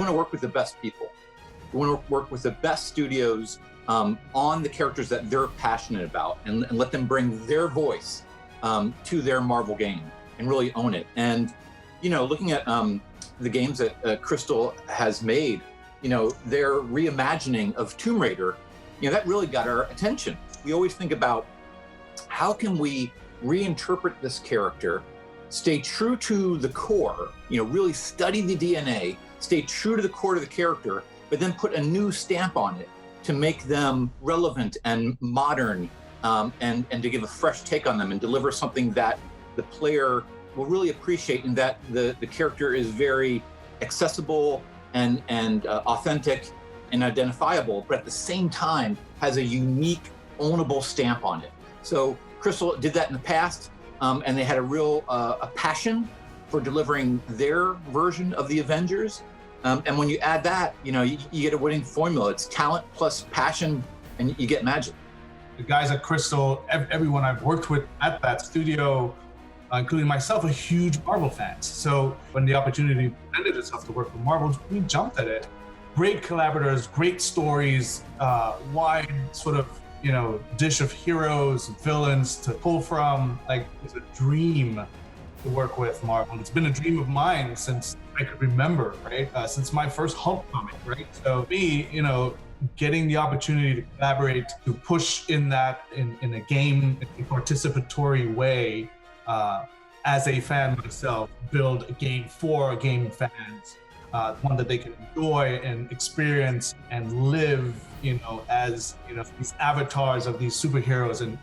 want to work with the best people. We want to work with the best studios on the characters that they're passionate about, and let them bring their voice to their Marvel game and really own it. And, looking at the games that Crystal has made, their reimagining of Tomb Raider, that really got our attention. We always think about how can we reinterpret this character, stay true to the core, really study the DNA, stay true to the core of the character, but then put a new stamp on it to make them relevant and modern, and to give a fresh take on them and deliver something that the player will really appreciate, and that the character is very accessible and authentic and identifiable, but at the same time has a unique, ownable stamp on it. So Crystal did that in the past, and they had a real a passion for delivering their version of the Avengers. And when you add that, you get a winning formula. It's talent plus passion, and you get magic. The guys at Crystal, everyone I've worked with at that studio, including myself, are huge Marvel fans. So when the opportunity presented itself to work with Marvel, we jumped at it. Great collaborators, great stories, wide sort of, dish of heroes, villains to pull from. Like, it's a dream to work with Marvel. It's been a dream of mine since I could remember, right? Since my first Hulk comic, right? So me, getting the opportunity to collaborate, to push in a game, in a participatory way, as a fan myself, build a game for game fans, one that they can enjoy and experience and live, as these avatars of these superheroes, and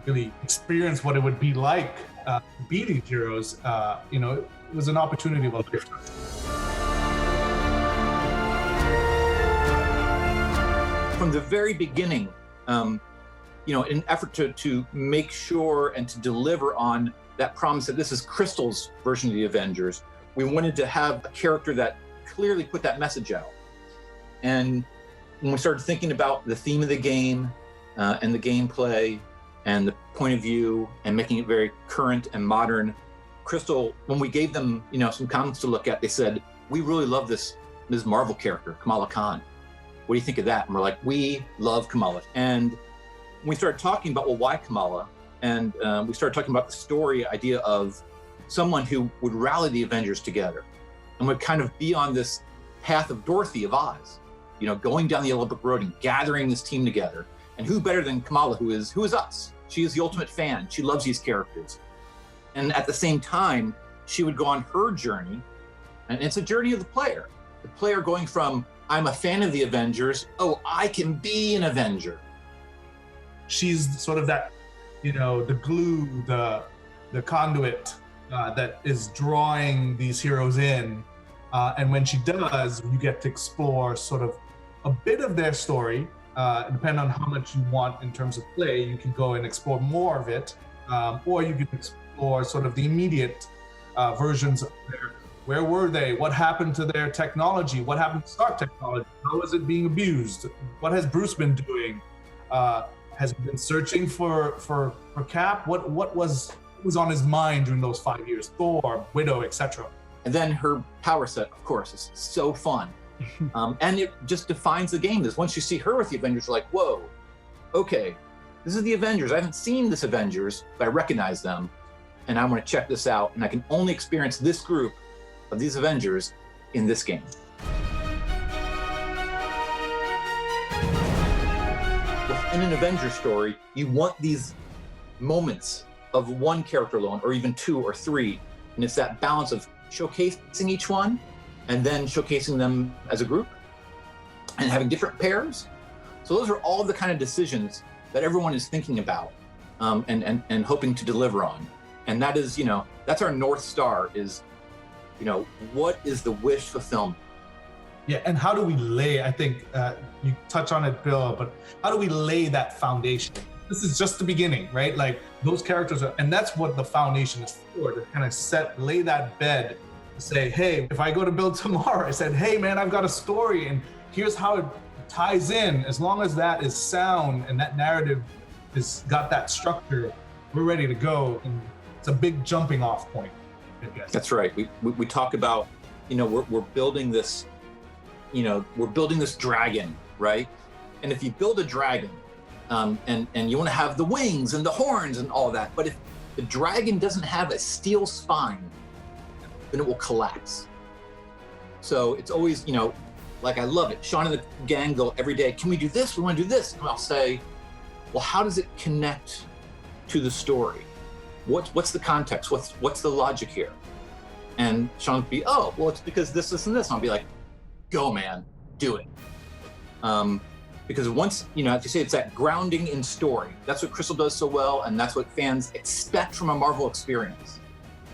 really experience what it would be like to be these heroes. It was an opportunity of a lifetime. From the very beginning, in an effort to make sure and to deliver on that promise that this is Crystal's version of the Avengers, we wanted to have a character that clearly put that message out. And when we started thinking about the theme of the game and the gameplay and the point of view and making it very current and modern, Crystal, when we gave them, some comments to look at, they said, "We really love this Marvel character, Kamala Khan. What do you think of that?" And we're like, "We love Kamala." And when we started talking about, well, why Kamala? And we started talking about the story idea of someone who would rally the Avengers together and would kind of be on this path of Dorothy of Oz, going down the Yellow Brick Road and gathering this team together. And who better than Kamala, who is us? She is the ultimate fan. She loves these characters. And at the same time, she would go on her journey, and it's a journey of the player going from, I'm a fan of the Avengers, oh, I can be an Avenger. She's sort of that, the glue, the conduit that is drawing these heroes in. And when she does, you get to explore sort of a bit of their story. Depending on how much you want in terms of play, you can go and explore more of it, or you can explore sort of the immediate versions of where were they? What happened to their technology? What happened to Stark technology? How is it being abused? What has Bruce been doing? Has he been searching for Cap? What was on his mind during those 5 years? Thor, Widow, etc. And then her power set, of course, is so fun. And it just defines the game. Is once you see her with the Avengers, you're like, whoa, okay, this is the Avengers. I haven't seen this Avengers, but I recognize them, and I want to check this out. And I can only experience this group of these Avengers in this game. Within an Avengers story, you want these moments of one character alone, or even two or three, and it's that balance of showcasing each one and then showcasing them as a group and having different pairs. So those are all the kind of decisions that everyone is thinking about and hoping to deliver on. And that is, that's our North Star is, what is the wish fulfillment? Yeah, and how do we lay, I think you touch on it, Bill, but how do we lay that foundation? This is just the beginning, right? Like those characters are, and that's what the foundation is for, to kind of lay that bed, to say, hey, if I go to build tomorrow, I said, hey man, I've got a story and here's how it ties in. As long as that is sound and that narrative has got that structure, we're ready to go. And it's a big jumping off point, I guess. That's right. We talk about, we're building this we're building this dragon, right? And if you build a dragon, and you want to have the wings and the horns and all that, but if the dragon doesn't have a steel spine, then it will collapse. So it's always, like, I love it. Shaun and the gang go every day, can we do this? We want to do this. And I'll say, well, how does it connect to the story? What's the context? What's the logic here? And Shaun would be, oh, well, it's because this, and this. And I'll be like, go, man, do it. Because once, as you say, it's that grounding in story. That's what Crystal does so well, and that's what fans expect from a Marvel experience.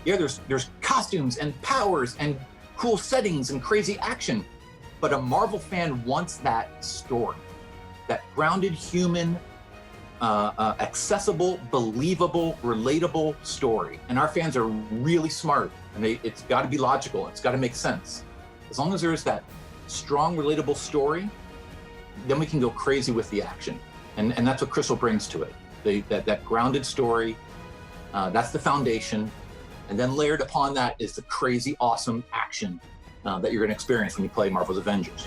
Yeah, there's costumes and powers and cool settings and crazy action, but a Marvel fan wants that story, that grounded, human, accessible, believable, relatable story. And our fans are really smart, and it's got to be logical. It's got to make sense. As long as there's that strong, relatable story, then we can go crazy with the action. And that's what Crystal brings to it. That grounded story, that's the foundation. And then layered upon that is the crazy, awesome action that you're going to experience when you play Marvel's Avengers.